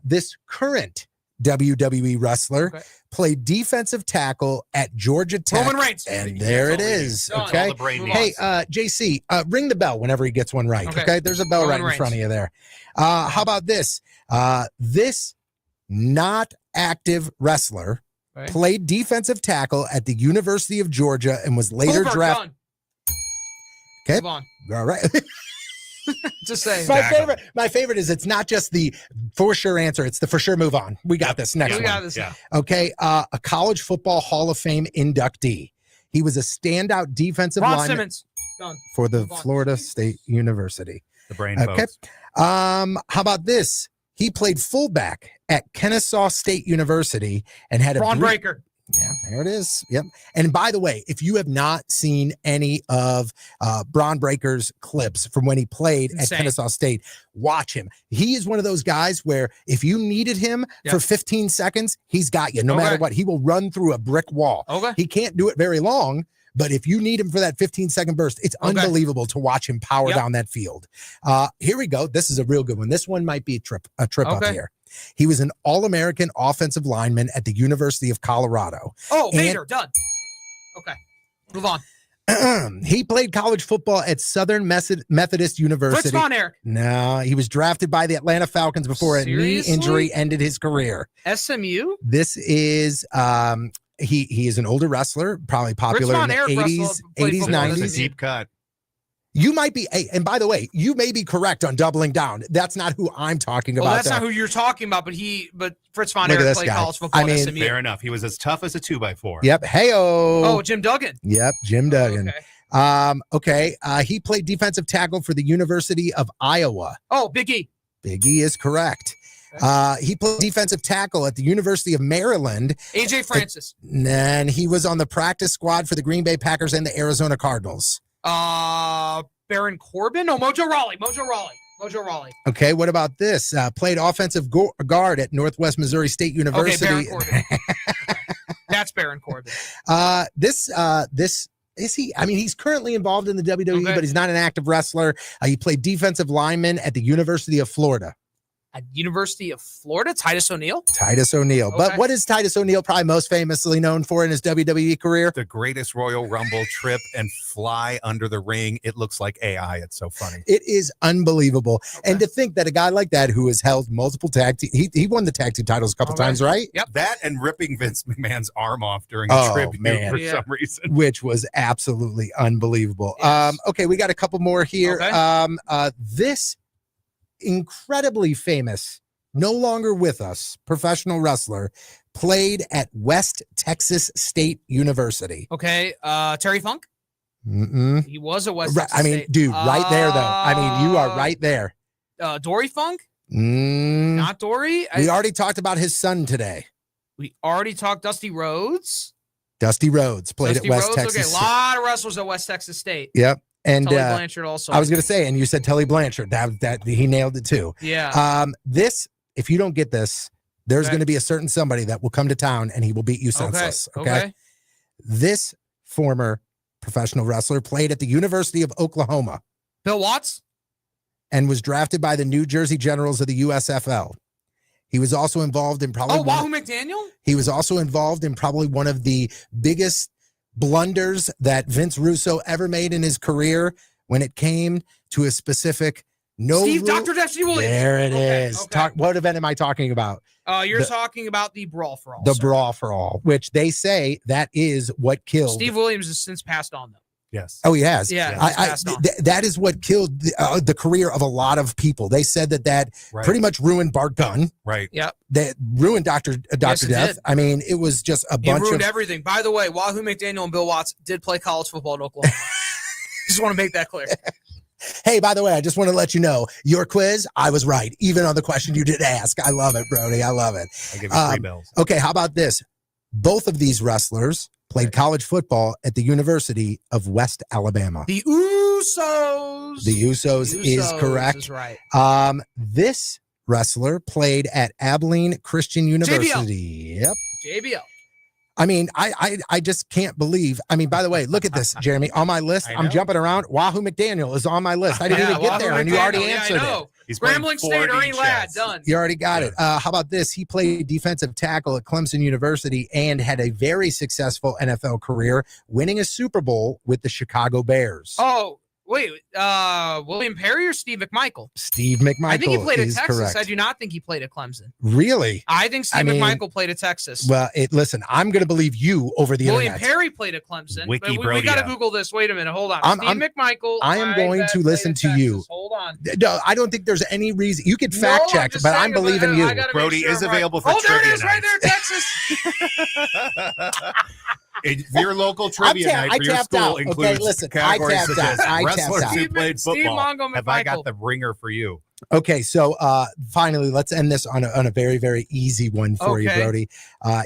This current WWE wrestler played defensive tackle at Georgia Tech.
Roman Reigns.
And there it is. Okay. Hey, JC, ring the bell whenever he gets one right. Okay. There's a bell right in front of you there. How about this? This not active wrestler played defensive tackle at the University of Georgia and was later drafted. Okay.
Move on.
All right.
Just saying.
My favorite is it's not just the for sure answer. It's the for sure move on. We got this. Next one.
We got this.
Okay. A college football Hall of Fame inductee. He was a standout defensive lineman
Simmons.
for the Florida State University.
The brain.
Okay.
Folks.
How about this? He played fullback at Kennesaw State University and had
Braun Breaker.
Yeah, there it is. Yep. And by the way, if you have not seen any of Braun Breaker's clips from when he played at Kennesaw State, watch him. He is one of those guys where if you needed him for 15 seconds, he's got you. No matter what, he will run through a brick wall. He can't do it very long, but if you need him for that 15-second burst, it's unbelievable to watch him power down that field. Here we go. This is a real good one. This one might be a trip up here. He was an All-American offensive lineman at the University of Colorado.
Vader, done. Okay, move on.
He played college football at Southern Methodist University.
Fritz Von Erich.
No, he was drafted by the Atlanta Falcons before a knee injury ended his career.
SMU?
This is he is an older wrestler, probably popular in the 80s, 90s.
That's a deep cut.
You might be, and by the way, you may be correct on doubling down. That's not who I'm talking about.
Well, that's not who you're talking about, but Fritz Von Erich played college football at SMU.
Fair enough. He was as tough as a 2x4.
Yep. Hey-o.
Jim Duggan.
Yep, Jim Duggan. He played defensive tackle for the University of Iowa.
Big E.
Big E is correct. He played defensive tackle at the University of Maryland.
AJ Francis.
And he was on the practice squad for the Green Bay Packers and the Arizona Cardinals.
Baron Corbin? No, Mojo Rawley. Okay,
what about this? Played offensive guard at Northwest Missouri State University.
Okay, Baron Corbin. That's Baron Corbin.
This is he? I mean, he's currently involved in the WWE, but he's not an active wrestler. He played defensive lineman at the University of Florida.
At University of Florida, Titus O'Neil.
But what is Titus O'Neil probably most famously known for in his WWE career?
The greatest Royal Rumble trip and fly under the ring. It looks like AI. It's so funny.
It is unbelievable. And to think that a guy like that who has held multiple tag team, he won the tag team titles a couple times, right?
Yep.
That and ripping Vince McMahon's arm off during a tribute for some reason.
Which was absolutely unbelievable.
Yes.
We got a couple more here. This incredibly famous, no longer with us, professional wrestler, played at West Texas State University.
Terry Funk?
Mm-mm.
He was a West Texas State.
Dude, right there, though. I mean, you are right there.
Dory Funk? Not Dory?
We already talked about his son today.
We already talked Dusty Rhodes?
Dusty Rhodes played at West Texas State.
A lot of wrestlers at West Texas State.
Yep. And
Tully Blanchard also.
I was going to say, and you said Tully Blanchard. That he nailed it too.
Yeah.
This, if you don't get this, there's going to be a certain somebody that will come to town and he will beat you senseless. Okay. This former professional wrestler played at the University of Oklahoma.
Bill Watts?
And was drafted by the New Jersey Generals of the USFL. He was also involved in probably
Wahoo McDaniel?
He was also involved in probably one of the biggest blunders that Vince Russo ever made in his career when it came to a specific
Dr. Death Steve Williams.
There it is.
Okay.
What event am I talking about?
You're talking about the Brawl for All.
The Brawl for All, which they say that is what killed.
Steve Williams has since passed on, though.
Yes.
Oh, he has.
Yeah.
That is what killed the career of a lot of people. They said that pretty much ruined Bart Gunn.
Right.
Yep.
That ruined Dr. Death.
Did.
I mean, it was just a bunch of
ruined everything. By the way, Wahoo McDaniel and Bill Watts did play college football in Oklahoma. Just want to make that clear.
Hey, by the way, I just want to let you know, your quiz, I was right, even on the question you did ask. I love it, Brody. I love it.
I'll give you 3 bells.
Okay, how about this? Both of these wrestlers played college football at the University of West Alabama.
The Usos.
The Usos is correct.
Is right.
This wrestler played at Abilene Christian University.
JBL.
Yep.
JBL.
I mean, I just can't believe. I mean, by the way, look at this, Jeremy. On my list, I'm jumping around. Wahoo McDaniel is on my list. I didn't even get there, and you already answered it.
He's
Grambling State, Ernie Ladd, done.
You already got it. How about this? He played defensive tackle at Clemson University and had a very successful NFL career, winning a Super Bowl with the Chicago Bears.
Oh, wait. William Perry or Steve McMichael?
Steve McMichael.
I think he played at Texas.
Correct.
I do not think he played at Clemson.
Really?
I think Steve McMichael played at Texas.
Well, listen, I'm going to believe you over the
William
internet.
Perry played at Clemson.
We
got to Google this. Wait a minute. Hold on. Steve McMichael.
I am going to listen to you.
Hold on.
No, I don't think there's any reason. You could fact check, but I'm believing you.
Brody is available for
trivia.
There it
is, right there, Texas.
If your local trivia night for your school includes categories such as wrestlers who played football, have I got the ringer for you?
Okay, so finally, let's end this on a very, very easy one for you, Brody.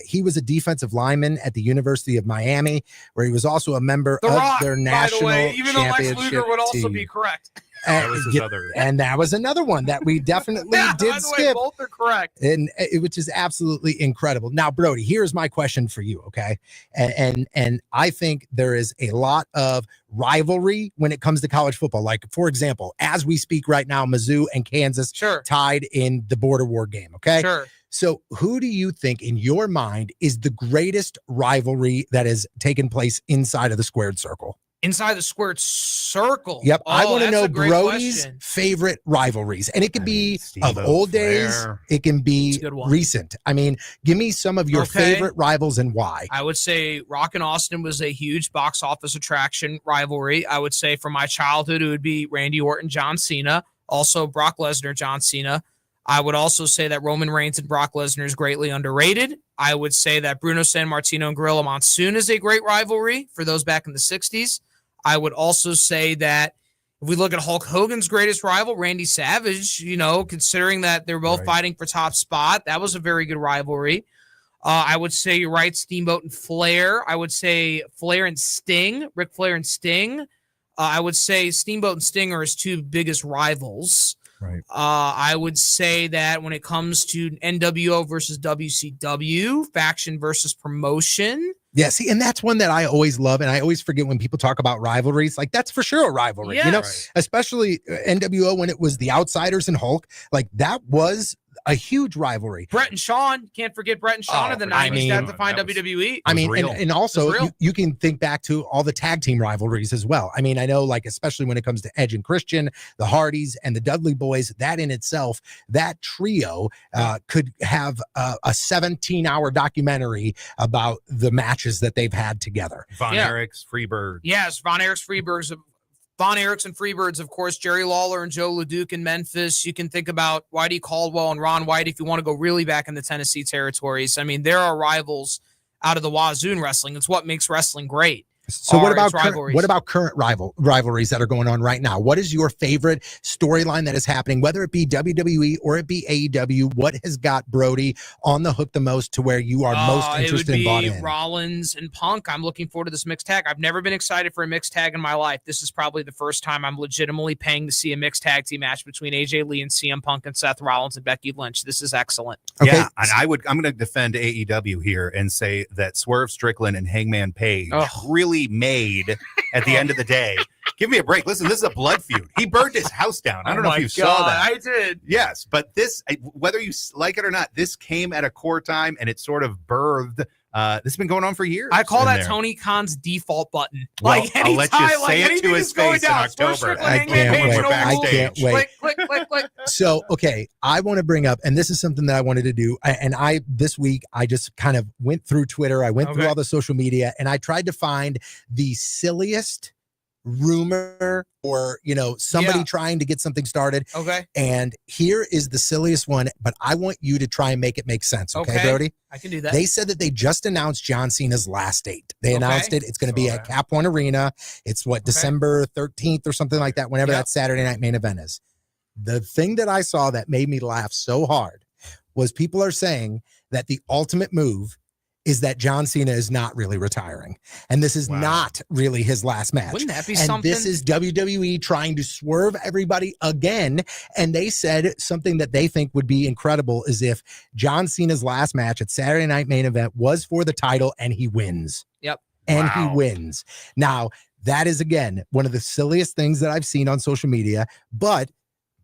He was a defensive lineman at the University of Miami, where he was also a member of their national
by the way, even though Lex
championship
Luger would also
team.
be correct.
And that was another one that we definitely did
by the
skip.
way, both are correct.
And which is absolutely incredible. Now, Brody, here's my question for you, okay? And I think there is a lot of rivalry when it comes to college football. Like, for example, as we speak right now, Mizzou and Kansas tied in the border war game, okay?
Sure.
So who do you think, in your mind, is the greatest rivalry that has taken place inside of the squared circle?
Inside the squared circle.
Yep. I want to know
Brody's
favorite rivalries. And it could be of old days. It can be recent. I mean, give me some of your favorite rivals and why.
I would say Rock and Austin was a huge box office attraction rivalry. I would say from my childhood, it would be Randy Orton, John Cena. Also Brock Lesnar, John Cena. I would also say that Roman Reigns and Brock Lesnar is greatly underrated. I would say that Bruno Sammartino and Gorilla Monsoon is a great rivalry for those back in the 60s. I would also say that if we look at Hulk Hogan's greatest rival, Randy Savage, considering that they're both fighting for top spot, that was a very good rivalry. I would say you're right, Steamboat and Flair. I would say Flair and Sting, Ric Flair and Sting. I would say Steamboat and Sting are his two biggest rivals.
Right.
I would say that when it comes to NWO versus WCW, faction versus promotion.
Yeah, see, and that's one that I always love, and I always forget when people talk about rivalries. Like, that's for sure a rivalry, especially NWO when it was the Outsiders and Hulk. Like, that was a huge rivalry.
Brett and Shawn, can't forget Brett and Shawn in the 90s. That defined WWE.
I mean, and also you can think back to all the tag team rivalries as well. I mean, I know, like, especially when it comes to Edge and Christian, the Hardys and the Dudley Boys, that in itself, that trio could have a 17-hour documentary about the matches that they've had together.
Von Erichs, Freebird.
Yes, Von Erichs, and Freebirds, of course, Jerry Lawler and Joe LeDuc in Memphis. You can think about Whitey Caldwell and Ron White if you want to go really back in the Tennessee territories. I mean, there are rivals out of the wazoo in wrestling. It's what makes wrestling great.
So what about current rivalries that are going on right now? What is your favorite storyline that is happening, whether it be WWE or it be AEW? What has got Brody on the hook the most to where you are most interested in bought in?
It would be Rollins and Punk. I'm looking forward to this mixed tag. I've never been excited for a mixed tag in my life. This is probably the first time I'm legitimately paying to see a mixed tag team match between AJ Lee and CM Punk and Seth Rollins and Becky Lynch. This is excellent.
Okay.
Yeah, and I'm going to defend AEW here and say that Swerve Strickland and Hangman Page really literally made at the end of the day. Give me a break. Listen, this is a blood feud. He burned his house down. I don't know if you saw that.
I did.
Yes, but this, whether you like it or not, this came at a core time, and it sort of birthed. This has been going on for years.
I call that
there.
Tony Khan's default button.
Well,
Like
I'll let
anytime,
you say it to his face in October.
I can't wait. I can't wait.
Click.
So, okay, I want to bring up, and this is something that I wanted to do. And this week, I just kind of went through Twitter. I went through all the social media, and I tried to find the silliest rumor or somebody trying to get something started.
Okay.
And here is the silliest one, but I want you to try and make it make sense. Okay, Brody?
I can do that.
They said that they just announced John Cena's last date. They announced it. It's going to be at Cap One Arena. It's December 13th or something like that, whenever that Saturday night main event is. The thing that I saw that made me laugh so hard was people are saying that the ultimate move is that John Cena is not really retiring. And this is not really his last match.
Wouldn't that be
and
something?
This is WWE trying to swerve everybody again. And they said something that they think would be incredible is if John Cena's last match at Saturday Night Main Event was for the title and he wins.
Yep.
And he wins. Now, that is, again, one of the silliest things that I've seen on social media. But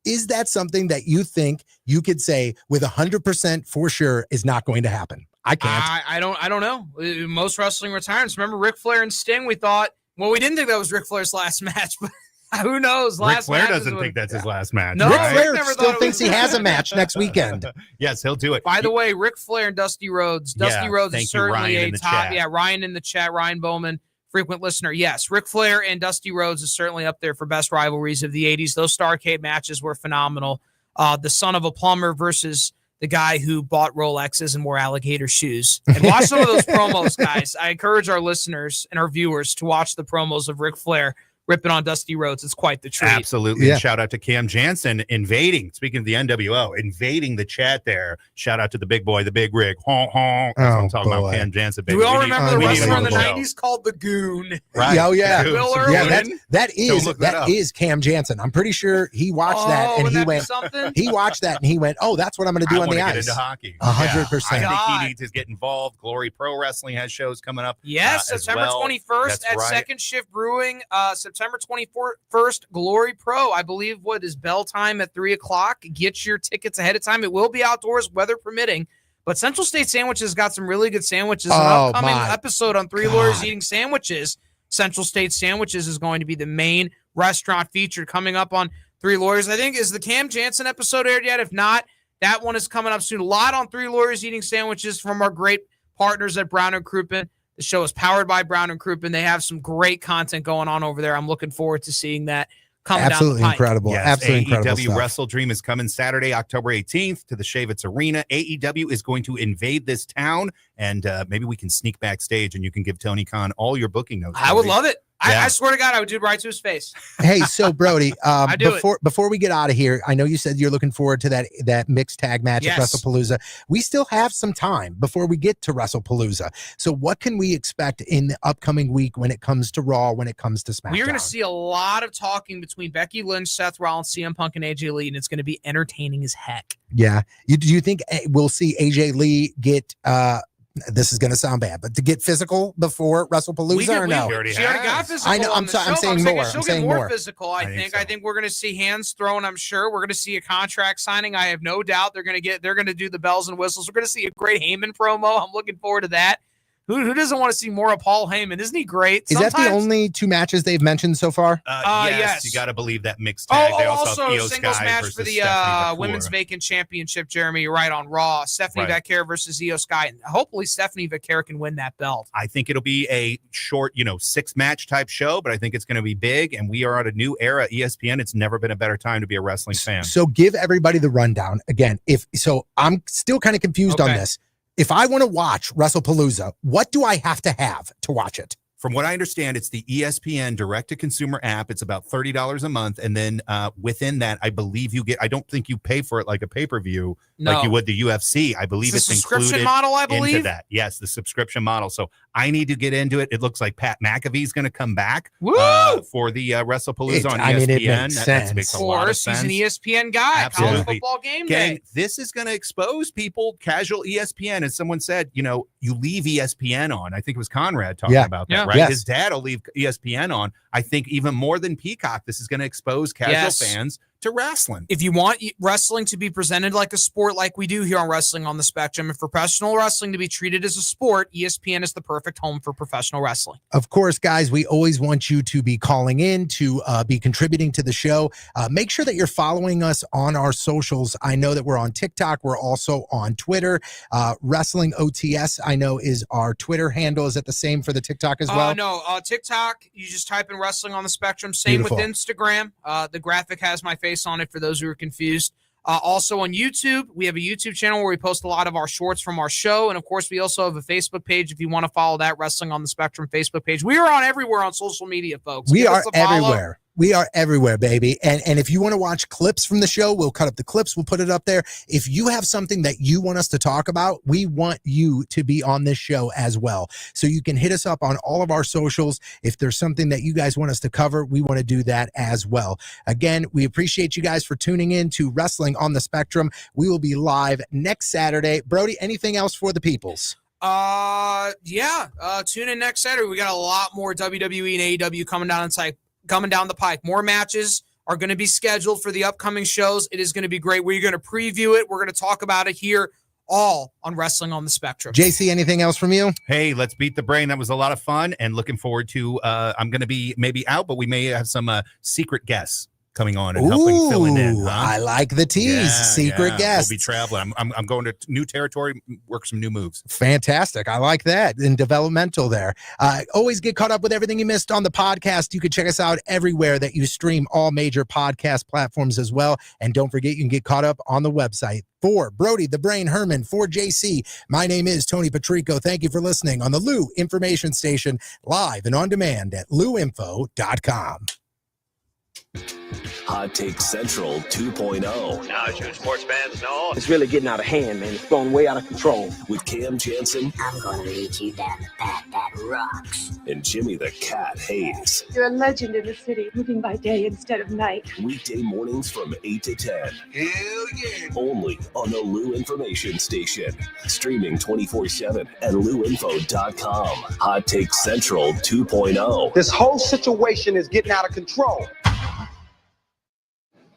is that something that you think you could say with 100% for sure is not going to happen? I can't.
I don't know. Most wrestling retirements. Remember Ric Flair and Sting? We thought, well, we didn't think that was Ric Flair's last match, but who knows?
Ric Flair doesn't think that's his last match.
No,
Ric
right?
Flair still thinks he has a match next weekend.
Yes, he'll do it.
By the way, Ric Flair and Dusty Rhodes. Dusty Rhodes is certainly a top. Yeah, Ryan in the chat. Ryan Bowman, frequent listener. Yes, Ric Flair and Dusty Rhodes is certainly up there for best rivalries of the 80s. Those Starrcade matches were phenomenal. The son of a plumber versus the guy who bought Rolexes and wore alligator shoes. And watch some of those promos, guys. I encourage our listeners and our viewers to watch the promos of Ric Flair ripping on Dusty Rhodes. It's quite the treat.
Absolutely. And shout out to Cam Jansen invading, speaking of the NWO, invading the chat there. Shout out to the big boy, the big rig. Honk, honk. That's what I'm talking about, Cam Jansen. Baby.
Do we all remember the wrestler in the 90s called the Goon?
Right. Oh, yeah.
Bill Irwin.
Yeah, that is Cam Jansen. I'm pretty sure he watched that and he watched that and he went, oh, that's what I'm going to do on the ice.
Get into hockey.
100%.
I think he needs to get involved. Glory Pro Wrestling has shows coming up.
Yes, September 21st at Second Shift Brewing. September 21st, Glory Pro. I believe what is bell time at 3:00. Get your tickets ahead of time. It will be outdoors, weather permitting. But Central State Sandwiches got some really good sandwiches. An upcoming episode on Three Lawyers Eating Sandwiches. Central State Sandwiches is going to be the main restaurant featured coming up on Three Lawyers. I think, is the Cam Jansen episode aired yet? If not, that one is coming up soon. A lot on Three Lawyers Eating Sandwiches from our great partners at Brown & Crouppen. The show is powered by Brown & Crouppen. They have some great content going on over there. I'm looking forward to seeing that come down the pike.
Incredible.
Yes,
Absolutely incredible
AEW
stuff.
Wrestle Dream is coming Saturday, October 18th to the Shavitz Arena. AEW is going to invade this town, and maybe we can sneak backstage and you can give Tony Khan all your booking notes.
I would love it. I swear to God, I would do it right to his face.
Hey, so Brody, before we get out of here, I know you said you're looking forward to that mixed tag match at WrestlePalooza. We still have some time before we get to WrestlePalooza. So what can we expect in the upcoming week when it comes to Raw, when it comes to SmackDown?
We're going to see a lot of talking between Becky Lynch, Seth Rollins, CM Punk, and AJ Lee, and it's going to be entertaining as heck.
Yeah. Do you think we'll see AJ Lee get this is going to sound bad, but to get physical before WrestlePalooza or no?
She already got physical.
I know. I'm saying more.
She'll get more physical. I think. I think we're going to see hands thrown. I'm sure we're going to see a contract signing. I have no doubt they're going to do the bells and whistles. We're going to see a great Heyman promo. I'm looking forward to that. Who doesn't want to see more of Paul Heyman? Isn't he great?
Is that the only two matches they've mentioned so far?
Yes, you got to believe that mixed tag. They
also
have Io
singles
Sky
match for the Women's Vacant Championship, Jeremy. You're right on Raw. Stephanie Vaquer versus Io Sky. And hopefully Stephanie Vaquer can win that belt.
I think it'll be a short, 6-match type show, but I think it's going to be big, and we are at a new era. ESPN, it's never been a better time to be a wrestling fan.
So give everybody the rundown. Again, I'm still kind of confused on this. If I want to watch WrestlePalooza, what do I have to have to watch it?
From what I understand, it's the ESPN direct-to-consumer app. It's about $30 a month. And then within that, I believe I don't think you pay for it like a pay-per-view like you would the UFC. I believe it's included
model, I believe.
into that. Yes, the subscription model. So I need to get into it. It looks like Pat McAfee's going to come back for the WrestlePalooza on ESPN.
I mean, it makes sense.
That makes a lot of sense.
He's an ESPN guy.
Absolutely.
College football game
Gang,
day.
this is going to expose people, casual ESPN. As someone said, you leave ESPN on. I think it was Conrad talking about that, right?
Yes.
His dad will leave ESPN on. I think even more than Peacock, this is going to expose casual fans to wrestling.
If you want wrestling to be presented like a sport like we do here on Wrestling on the Spectrum, and for professional wrestling to be treated as a sport, ESPN is the perfect home for professional wrestling.
Of course, guys, we always want you to be calling in, to be contributing to the show. Make sure that you're following us on our socials. I know that we're on TikTok. We're also on Twitter. Wrestling OTS, I know, is our Twitter handle. Is that the same for the TikTok as well?
No, TikTok, you just type in Wrestling on the Spectrum. Same
Beautiful.
with Instagram. The graphic has my face on it for those who are confused. Also on YouTube, we have a YouTube channel where we post a lot of our shorts from our show. And of course, we also have a Facebook page if you want to follow that Wrestling on the Spectrum Facebook page. We are on everywhere on social media, folks.
We are everywhere. We are everywhere, baby. And if you want to watch clips from the show, we'll cut up the clips. We'll put it up there. If you have something that you want us to talk about, we want you to be on this show as well. So you can hit us up on all of our socials. If there's something that you guys want us to cover, we want to do that as well. Again, we appreciate you guys for tuning in to Wrestling on the Spectrum. We will be live next Saturday. Brody, anything else for the peoples?
Tune in next Saturday. We got a lot more WWE and AEW coming down the pike. More matches are going to be scheduled for the upcoming shows. It is going to be great. We're going to preview it. We're going to talk about it here, all on Wrestling on the Spectrum.
JC, anything else from you?
Hey, let's beat the brain. That was a lot of fun, and looking forward to I'm going to be maybe out, but we may have some secret guests coming on and helping filling in. Huh?
I like the tease. Secret guests.
We'll be traveling. I'm going to new territory, work some new moves.
Fantastic. I like that. And developmental there. Always get caught up with everything you missed on the podcast. You can check us out everywhere that you stream all major podcast platforms as well. And don't forget, you can get caught up on the website. For Brody the Brain Herman, for JC, my name is Tony Patrico. Thank you for listening on the Lou Information Station, live and on demand at louinfo.com.
Hot Take Central 2.0.
Now, as you sports fans know,
it's really getting out of hand, man. It's going way out of control.
With Cam Jansen.
I'm going to lead you down the path that rocks.
And Jimmy the Cat Hayes.
You're a legend in the city, moving by day instead of night.
Weekday mornings from 8 to 10.
hell yeah.
Only on the Lou Information Station. Streaming 24/7 at louinfo.com. Hot Take Central 2.0.
This whole situation is getting out of control.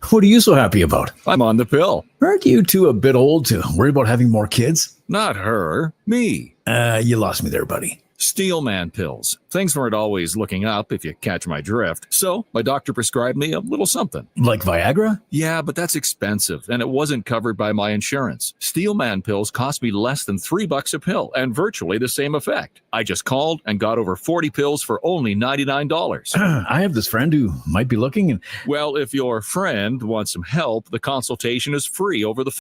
What are you so happy about? I'm on the pill. Aren't you two a bit old to worry about having more kids? Not her, me. You lost me there, buddy. Steelman pills. Things weren't always looking up, if you catch my drift. So my doctor prescribed me a little something. Like Viagra? Yeah, but that's expensive, and it wasn't covered by my insurance. Steelman pills cost me less than $3 a pill, and virtually the same effect. I just called and got over 40 pills for only $99. I have this friend who might be looking. Well, if your friend wants some help, the consultation is free over the